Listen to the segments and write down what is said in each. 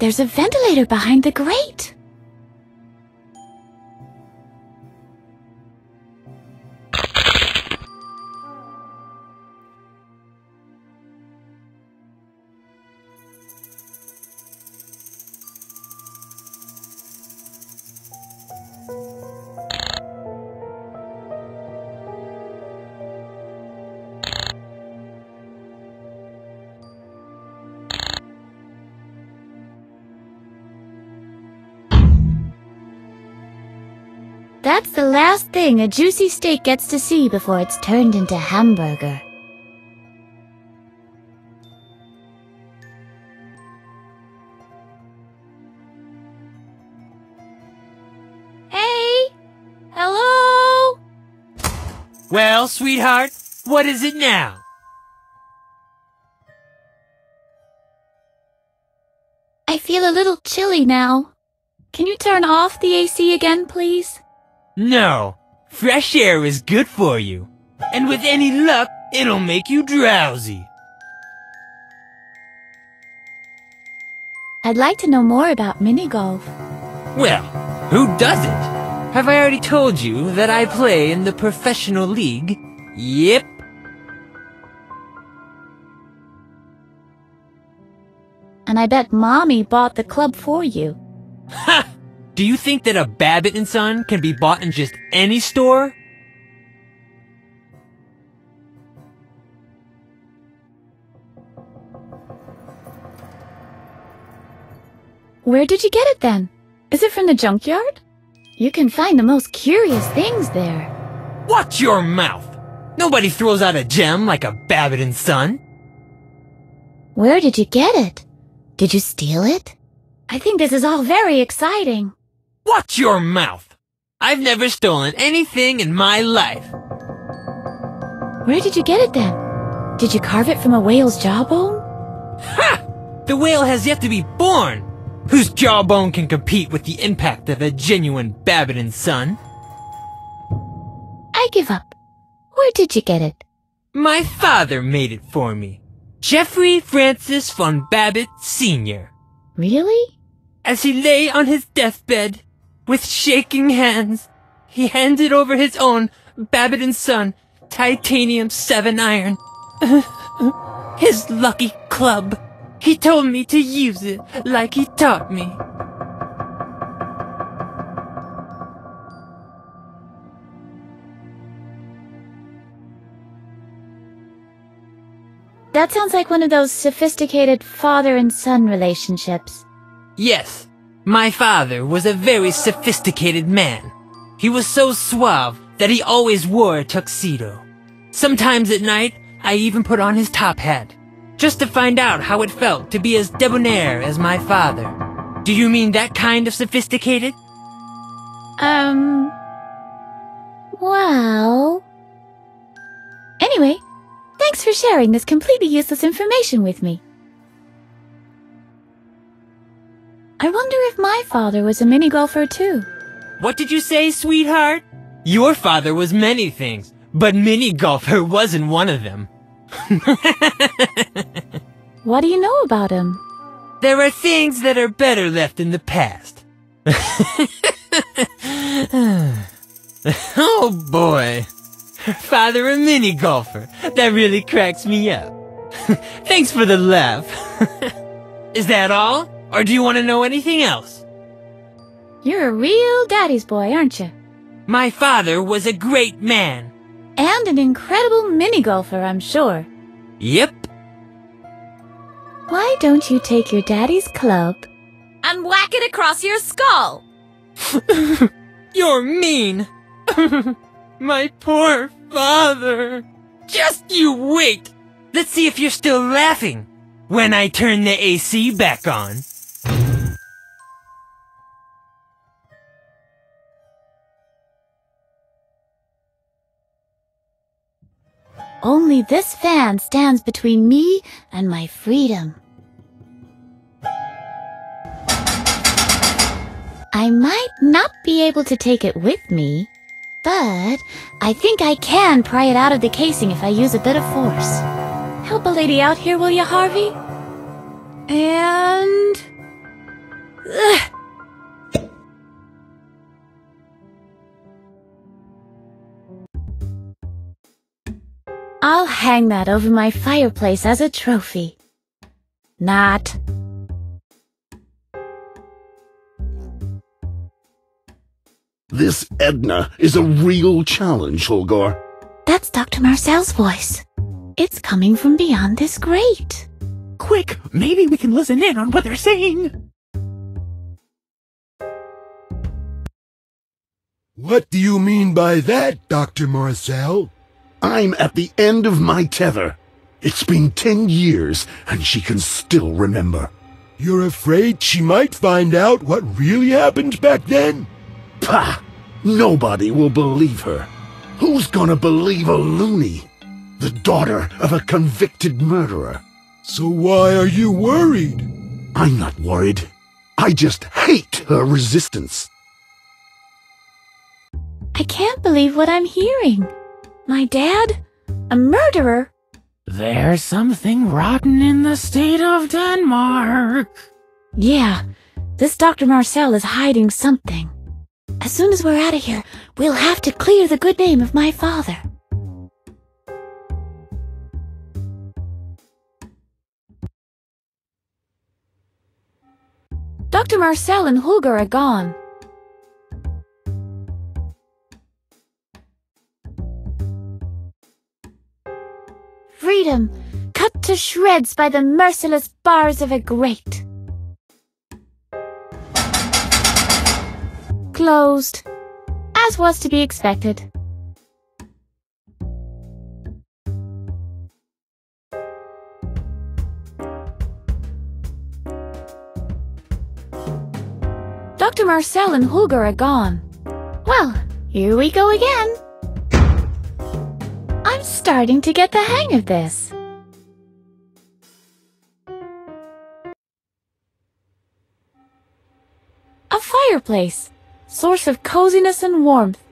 there's a ventilator behind the grate. That's the last thing a juicy steak gets to see before it's turned into hamburger. Hey! Hello? Well, sweetheart, what is it now? I feel a little chilly now. Can you turn off the AC again, please? No, fresh air is good for you. And with any luck, it'll make you drowsy. I'd like to know more about mini-golf. Well, who doesn't? Have I already told you that I play in the professional league? Yep. And I bet Mommy bought the club for you. Ha! Do you think that a Babbitt & Son can be bought in just any store? Where did you get it then? Is it from the junkyard? You can find the most curious things there. Watch your mouth! Nobody throws out a gem like a Babbitt & Son. Where did you get it? Did you steal it? I think this is all very exciting. Watch your mouth! I've never stolen anything in my life. Where did you get it then? Did you carve it from a whale's jawbone? Ha! The whale has yet to be born! Whose jawbone can compete with the impact of a genuine Babbitt & Son? I give up. Where did you get it? My father made it for me. Jeffrey Francis von Babbitt Sr. Really? As he lay on his deathbed, with shaking hands, he handed over his own Babbitt & Son titanium 7 iron. His lucky club. He told me to use it like he taught me. That sounds like one of those sophisticated father and son relationships. Yes, my father was a very sophisticated man. He was so suave that he always wore a tuxedo. Sometimes at night, I even put on his top hat, just to find out how it felt to be as debonair as my father. Do you mean that kind of sophisticated? Well... Anyway, thanks for sharing this completely useless information with me. I wonder if my father was a mini-golfer too. What did you say, sweetheart? Your father was many things, but mini-golfer wasn't one of them. What do you know about him? There are things that are better left in the past. Oh boy. Father a mini-golfer. That really cracks me up. Thanks for the laugh. Is that all? Or do you want to know anything else? You're a real daddy's boy, aren't you? My father was a great man. And an incredible mini-golfer, I'm sure. Yep. Why don't you take your daddy's club and whack it across your skull? You're mean. My poor father. Just you wait. Let's see if you're still laughing when I turn the AC back on. Only this fan stands between me and my freedom. I might not be able to take it with me, but I think I can pry it out of the casing if I use a bit of force. Help a lady out here, will you, Harvey? And... I'll hang that over my fireplace as a trophy. Not. This Edna is a real challenge, Holgar. That's Dr. Marcel's voice. It's coming from beyond this grate. Quick, maybe we can listen in on what they're saying. What do you mean by that, Dr. Marcel? I'm at the end of my tether. It's been 10 years, and she can still remember. You're afraid she might find out what really happened back then? Pah! Nobody will believe her. Who's gonna believe a loony? The daughter of a convicted murderer. So why are you worried? I'm not worried. I just hate her resistance. I can't believe what I'm hearing. My dad? A murderer? There's something rotten in the state of Denmark. Yeah, this Dr. Marcel is hiding something. As soon as we're out of here, we'll have to clear the good name of my father. Dr. Marcel and Holger are gone. Freedom, cut to shreds by the merciless bars of a grate. Closed, as was to be expected. Dr. Marcel and Holger are gone. Well, here we go again. I'm starting to get the hang of this. A fireplace, source of coziness and warmth.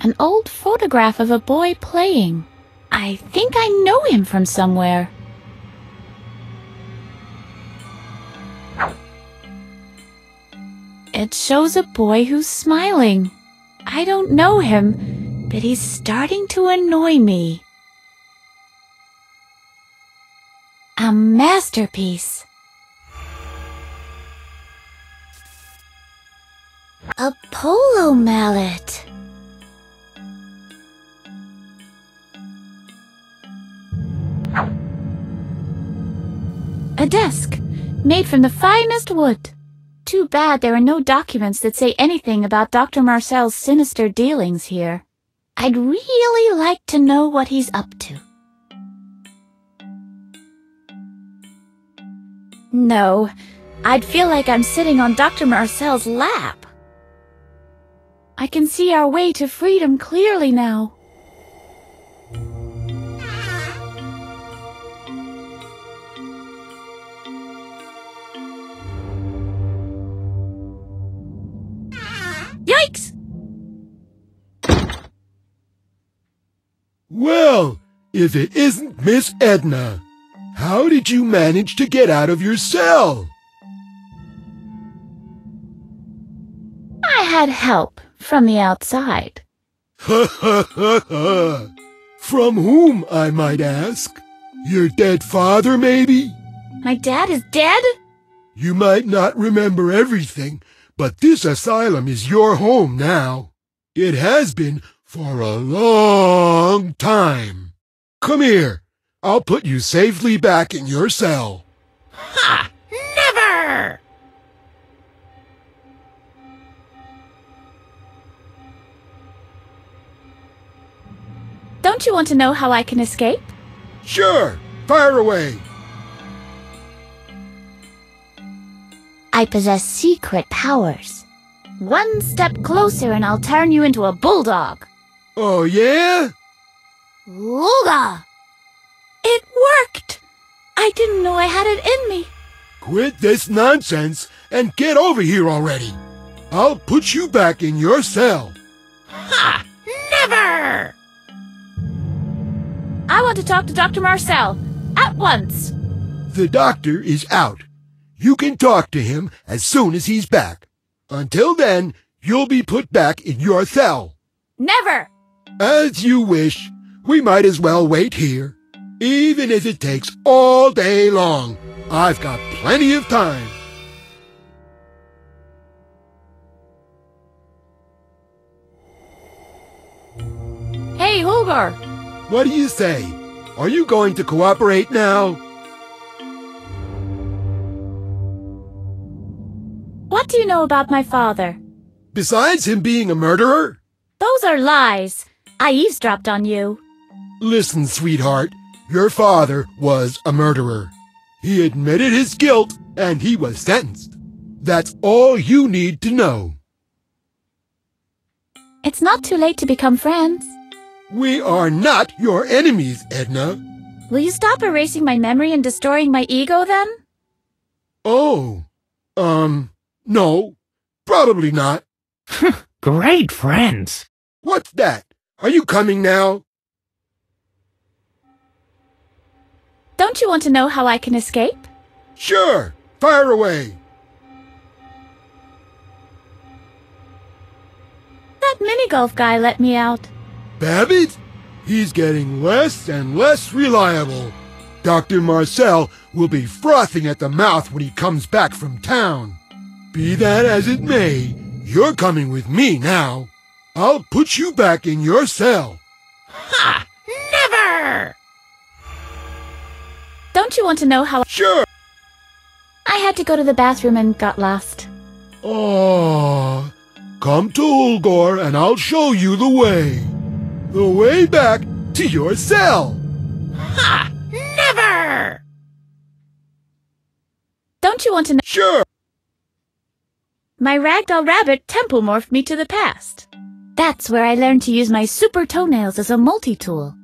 An old photograph of a boy playing. I think I know him from somewhere. It shows a boy who's smiling. I don't know him, but he's starting to annoy me. A masterpiece. A polo mallet. A desk, made from the finest wood. Too bad there are no documents that say anything about Dr. Marcel's sinister dealings here. I'd really like to know what he's up to. No, I'd feel like I'm sitting on Dr. Marcel's lap. I can see our way to freedom clearly now. Yikes! Well, if it isn't Miss Edna, how did you manage to get out of your cell? I had help from the outside. Ha ha ha ha! From whom, I might ask? Your dead father, maybe? My dad is dead? You might not remember everything, but this asylum is your home now. It has been for a long time. Come here. I'll put you safely back in your cell. Ha! Never! Don't you want to know how I can escape? Sure. Fire away. I possess secret powers. One step closer and I'll turn you into a bulldog. Oh, yeah? Ooga! It worked! I didn't know I had it in me. Quit this nonsense and get over here already. I'll put you back in your cell. Ha! Never! I want to talk to Dr. Marcel. At once. The doctor is out. You can talk to him as soon as he's back. Until then, you'll be put back in your cell. Never! As you wish. We might as well wait here. Even if it takes all day long. I've got plenty of time. Hey, Holgar! What do you say? Are you going to cooperate now? What do you know about my father? Besides him being a murderer? Those are lies. I eavesdropped on you. Listen, sweetheart. Your father was a murderer. He admitted his guilt, and he was sentenced. That's all you need to know. It's not too late to become friends. We are not your enemies, Edna. Will you stop erasing my memory and destroying my ego, then? Oh, no. Probably not. Great friends. What's that? Are you coming now? Don't you want to know how I can escape? Sure. Fire away. That mini-golf guy let me out. Babbitt? He's getting less and less reliable. Dr. Marcel will be frothing at the mouth when he comes back from town. Be that as it may, you're coming with me now. I'll put you back in your cell. Ha! Never! Don't you want to know how Sure. I had to go to the bathroom and got lost? Oh, come to Ulgor and I'll show you the way. The way back to your cell. Ha! Never! Don't you want to know? Sure. My ragdoll rabbit temple morphed me to the past. That's where I learned to use my super toenails as a multi-tool.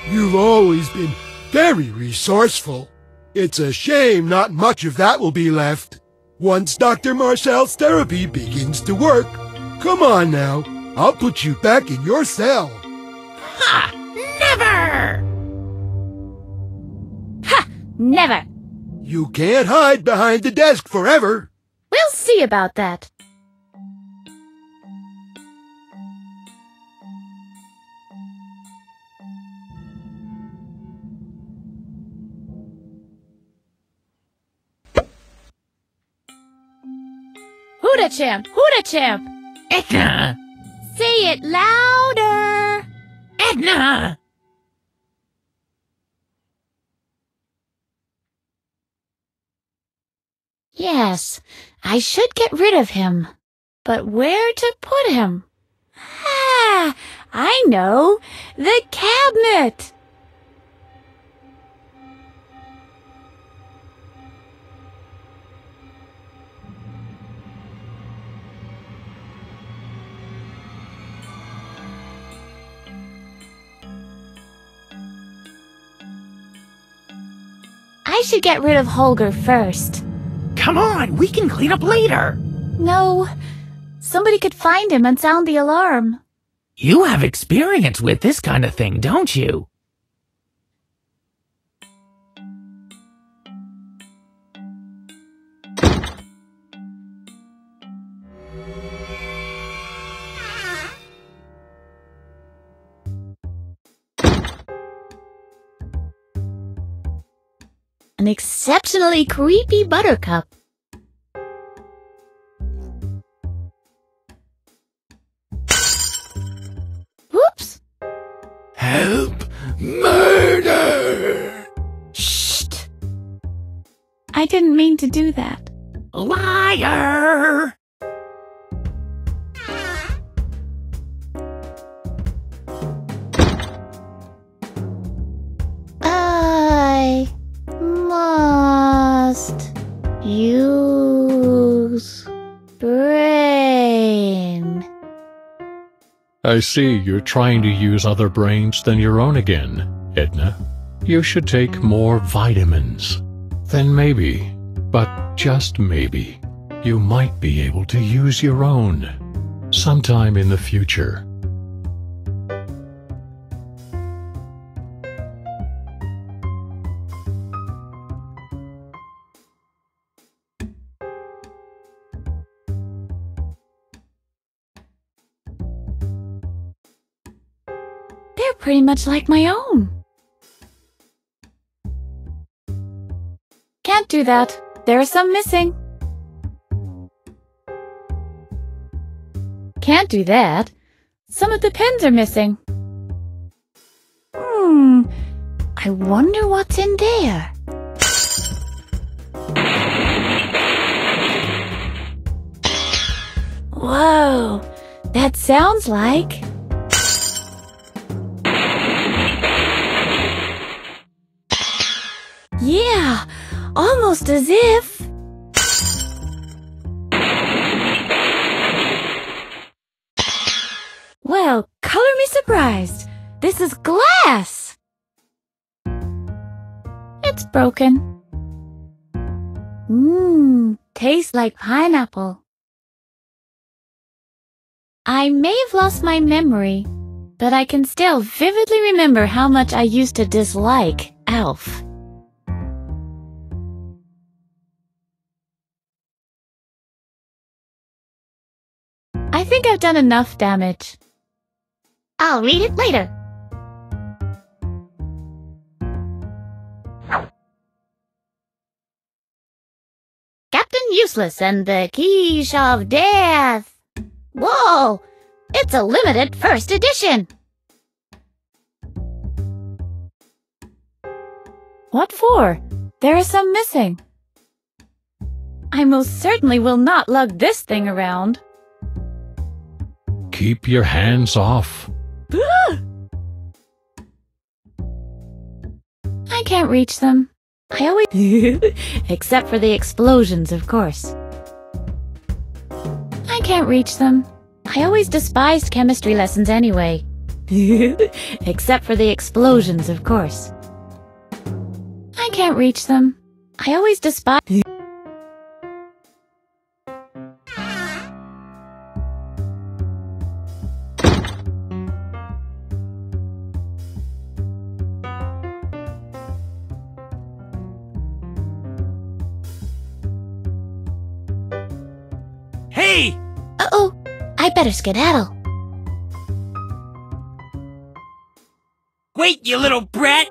You've always been very resourceful. It's a shame not much of that will be left once Dr. Marcel's therapy begins to work. Come on now, I'll put you back in your cell. Ha! Never! Ha! Never! You can't hide behind the desk forever. We'll see about that. Hooda-champ! Hooda-champ! Edna! Say it louder! Edna! Yes, I should get rid of him. But where to put him? Ah, I know! The cabinet! I should get rid of Holger first. Come on, we can clean up later. No, somebody could find him and sound the alarm. You have experience with this kind of thing, don't you? An exceptionally creepy buttercup. Whoops! Help! Murder! Shh! I didn't mean to do that. Liar! I must use brain. I see you're trying to use other brains than your own again, Edna. You should take more vitamins. Then maybe, but just maybe, you might be able to use your own sometime in the future. look pretty much like my own. Can't do that. There are some missing. Can't do that. Some of the pins are missing. I wonder what's in there. Whoa, that sounds like... Yeah, almost as if... Well, color me surprised. This is glass. It's broken. Tastes like pineapple. I may have lost my memory, but I can still vividly remember how much I used to dislike Alf. I think I've done enough damage. I'll read it later. Captain Useless and the Quiche of Death. Whoa! It's a limited first edition! What for? There are some missing. I most certainly will not lug this thing around. Keep your hands off. I can't reach them. I always... Except for the explosions, of course. I can't reach them. I always despised chemistry lessons anyway. Except for the explosions, of course. I can't reach them. I always despised... Hey! Uh-oh, I better skedaddle. Wait, you little brat!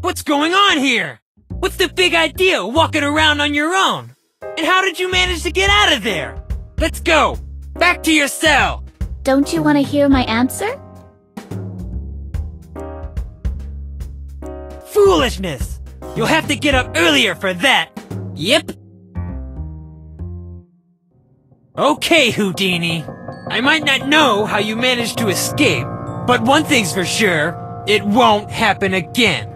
What's going on here? What's the big idea, walking around on your own? And how did you manage to get out of there? Let's go! Back to your cell! Don't you want to hear my answer? Foolishness! You'll have to get up earlier for that! Yep! Okay, Houdini. I might not know how you managed to escape, but one thing's for sure, it won't happen again.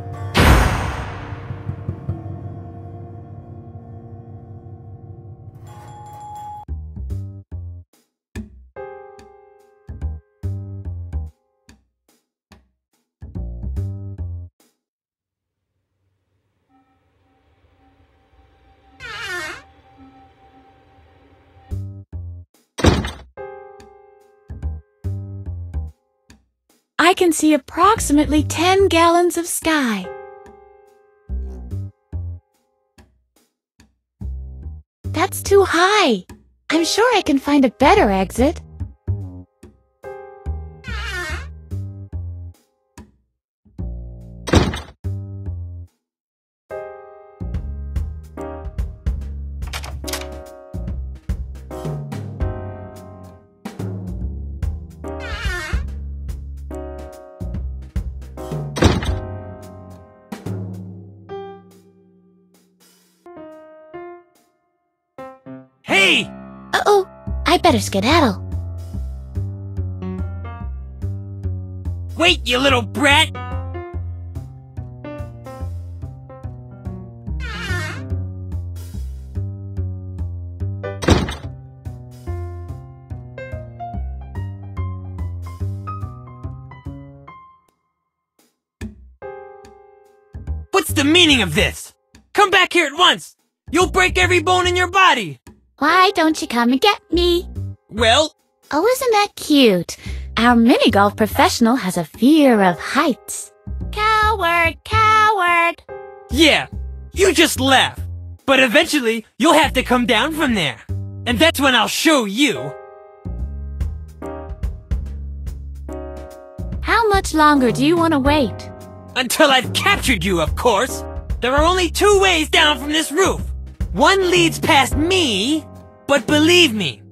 I can see approximately 10 gallons of sky. That's too high. I'm sure I can find a better exit. Hey! Uh-oh, I better skedaddle. Wait, you little brat! What's the meaning of this? Come back here at once! You'll break every bone in your body! Why don't you come and get me? Well, Oh, isn't that cute? Our mini-golf professional has a fear of heights. Coward, coward! Yeah, you just laugh. But eventually, you'll have to come down from there. And that's when I'll show you. How much longer do you want to wait? Until I've captured you, of course. There are only 2 ways down from this roof. One leads past me, but believe me,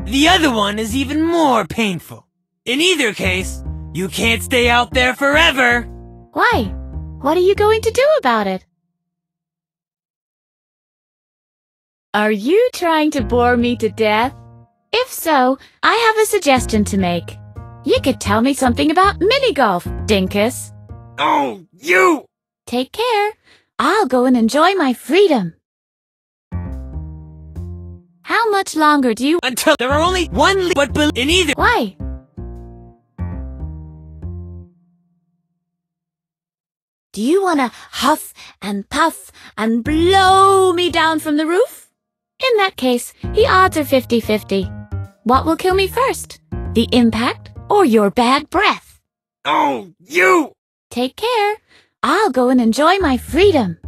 the other one is even more painful. In either case, you can't stay out there forever. Why? What are you going to do about it? Are you trying to bore me to death? If so, I have a suggestion to make. You could tell me something about mini-golf, Dinkus. Oh, you! Take care. I'll go and enjoy my freedom. How much longer do you... Until there are only one but in either... Why? Do you want to huff and puff and blow me down from the roof? In that case, the odds are 50-50. What will kill me first? The impact or your bad breath? Oh, you! Take care. I'll go and enjoy my freedom.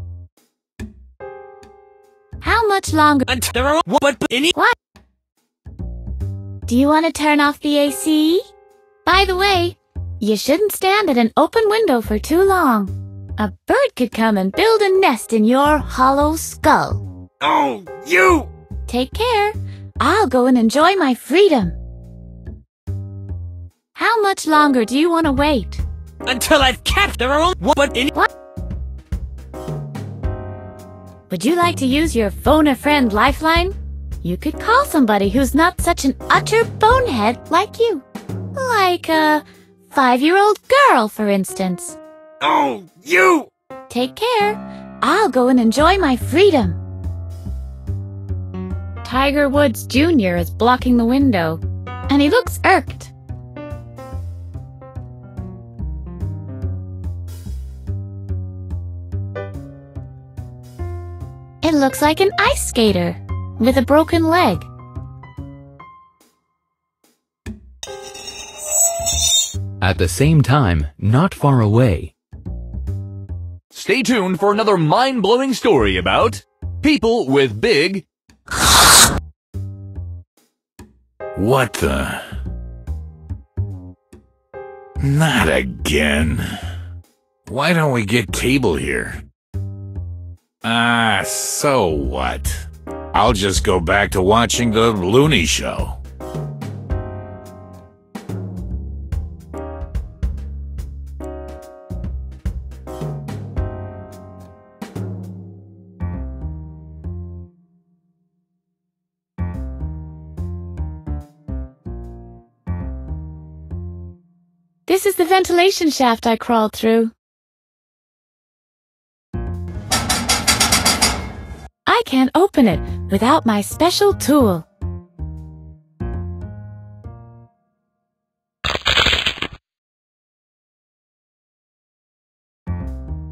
How much longer? Until there are but in What? Do you want to turn off the AC? By the way, you shouldn't stand at an open window for too long. A bird could come and build a nest in your hollow skull. Oh, you! Take care. I'll go and enjoy my freedom. How much longer do you want to wait? Until I've captured there are only but in What? Would you like to use your phone-a-friend lifeline? You could call somebody who's not such an utter bonehead like you. Like a 5-year-old girl, for instance. Oh, you! Take care. I'll go and enjoy my freedom. Tiger Woods Jr. is blocking the window, and he looks irked. It looks like an ice skater with a broken leg. At the same time, not far away. Stay tuned for another mind-blowing story about people with big... What the? Not again. Why don't we get cable here? Ah, so what? I'll just go back to watching the Looney Show. This is the ventilation shaft I crawled through. I can't open it without my special tool.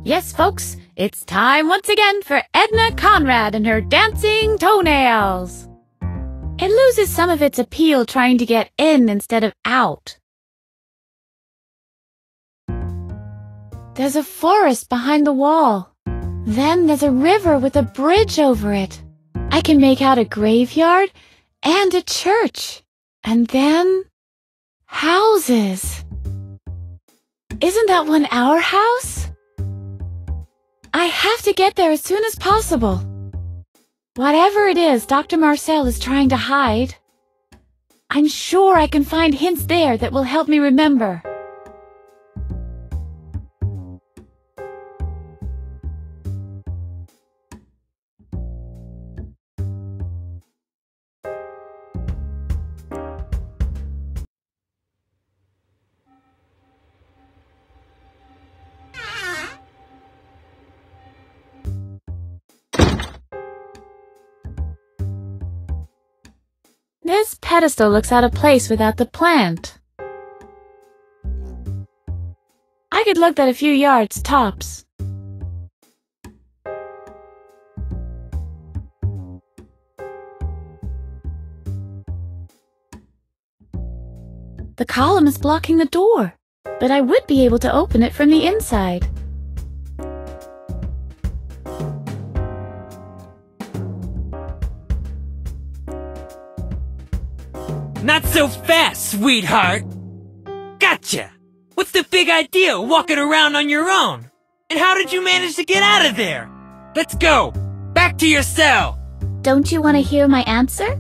Yes, folks, it's time once again for Edna Conrad and her dancing toenails. It loses some of its appeal trying to get in instead of out. There's a forest behind the wall. Then there's a river with a bridge over it. I can make out a graveyard and a church. And then... houses. Isn't that one our house? I have to get there as soon as possible. Whatever it is Dr. Marcel is trying to hide, I'm sure I can find hints there that will help me remember. This pedestal looks out of place without the plant. I could look at a few yards tops. The column is blocking the door, but I would be able to open it from the inside. Not so fast, sweetheart! Gotcha! What's the big idea walking around on your own? And how did you manage to get out of there? Let's go! Back to your cell! Don't you want to hear my answer?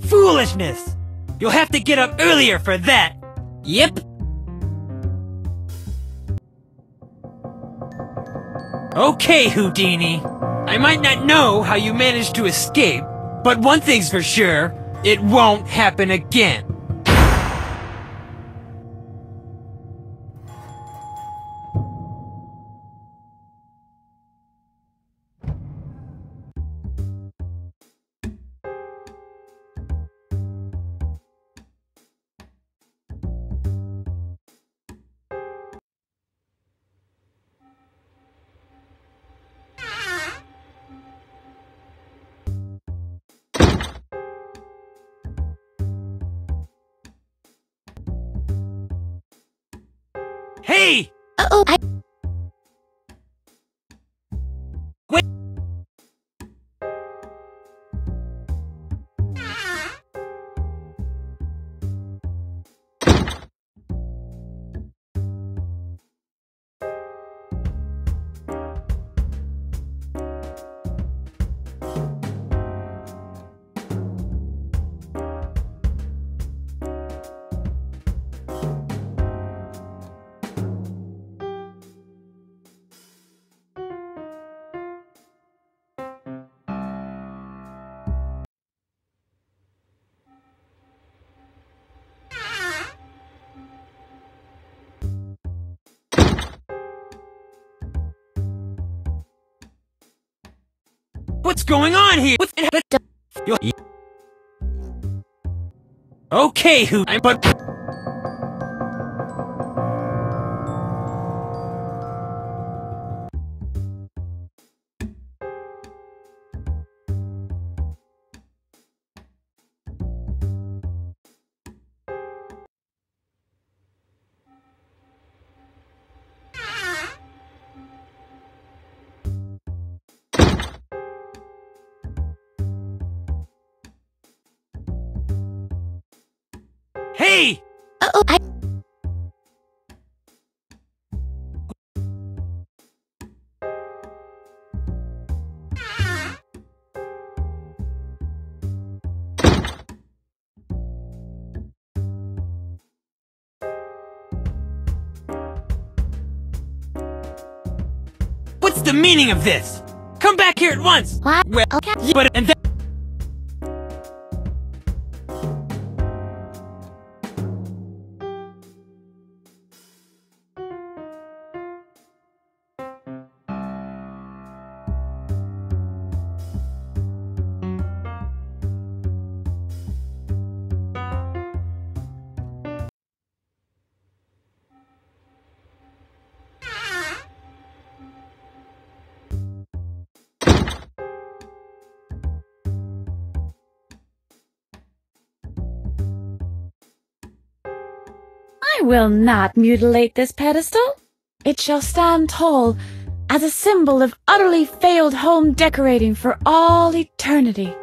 Foolishness! You'll have to get up earlier for that! Yep! Okay, Houdini. I might not know how you managed to escape, but one thing's for sure, it won't happen again. Hey! Uh-oh, Wait! What's going on here? Okay, who? But hey! uh-oh, What's the meaning of this? Come back here at once! What? Well, Okay. yeah, but and then... I will not mutilate this pedestal. It shall stand tall as a symbol of utterly failed home decorating for all eternity.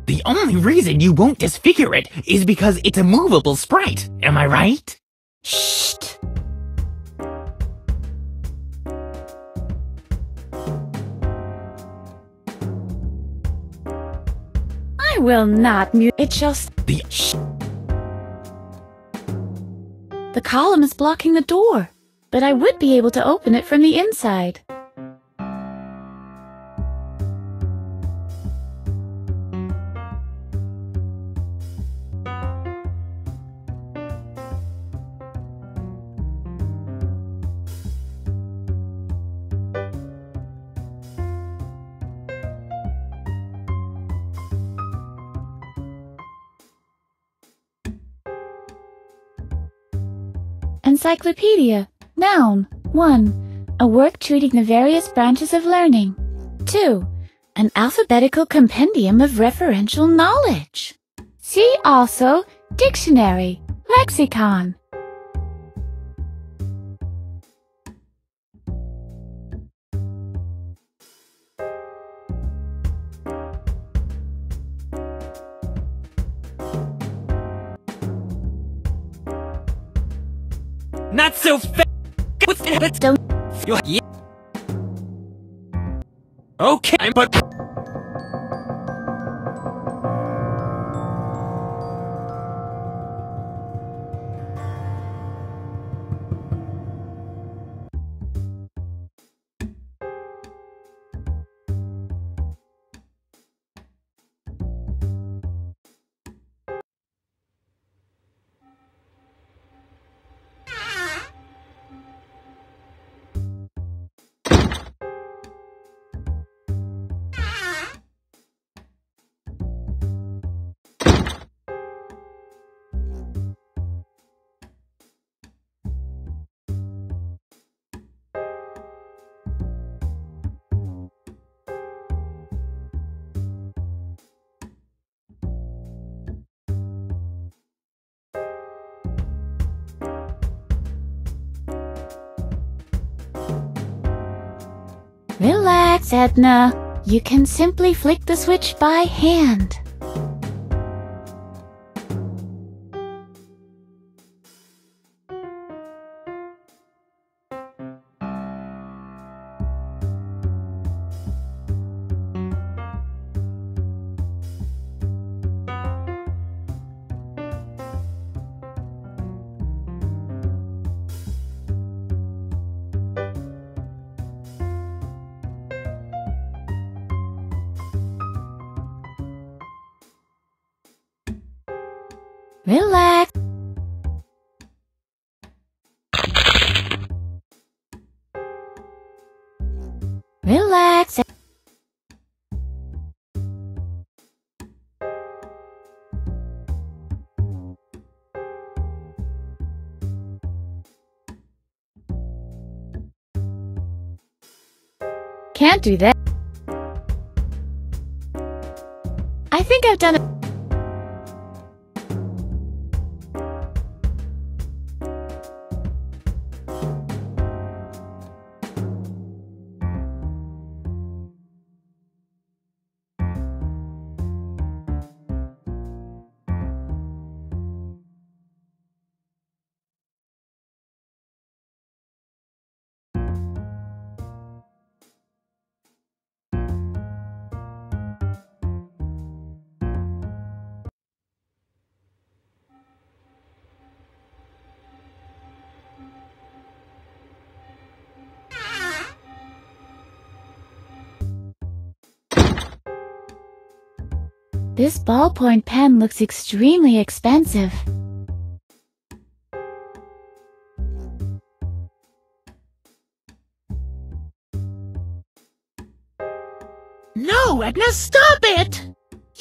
The only reason you won't disfigure it is because it's a movable sprite. Am I right? Shh! I will not mute. It shall. Shh. The column is blocking the door, but I would be able to open it from the inside. Encyclopedia. Noun. 1. A work treating the various branches of learning. 2. An alphabetical compendium of referential knowledge. See also Dictionary. Lexicon. Not so fast. Don't. Yeah. Okay, but. Relax, Edna. You can simply flick the switch by hand. Relax. Relax. Can't do that. I think I've done it. This ballpoint pen looks extremely expensive. No, Edna, stop it!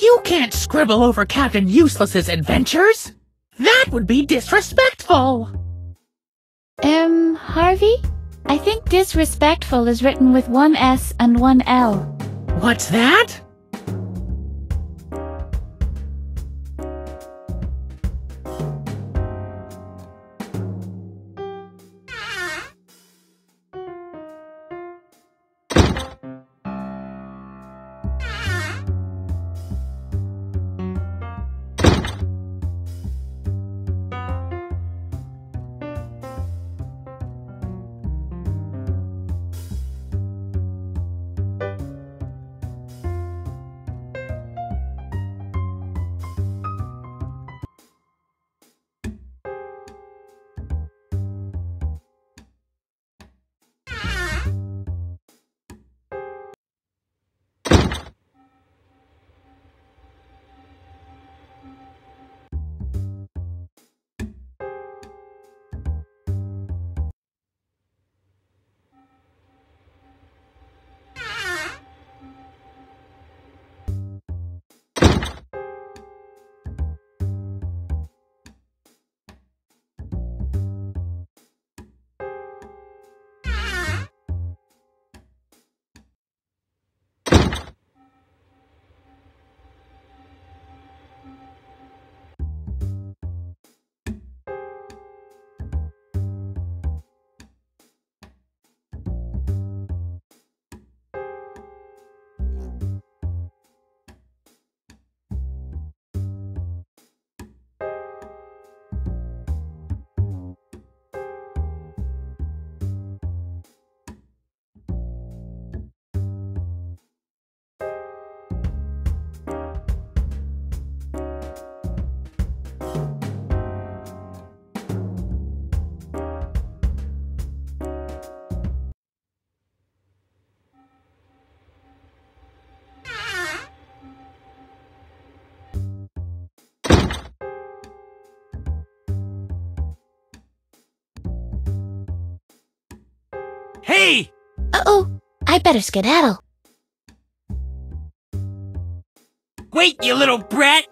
You can't scribble over Captain Useless's adventures. That would be disrespectful. Harvey? I think disrespectful is written with one S and one L. What's that? me! Uh-oh, I better skedaddle. Wait, you little brat!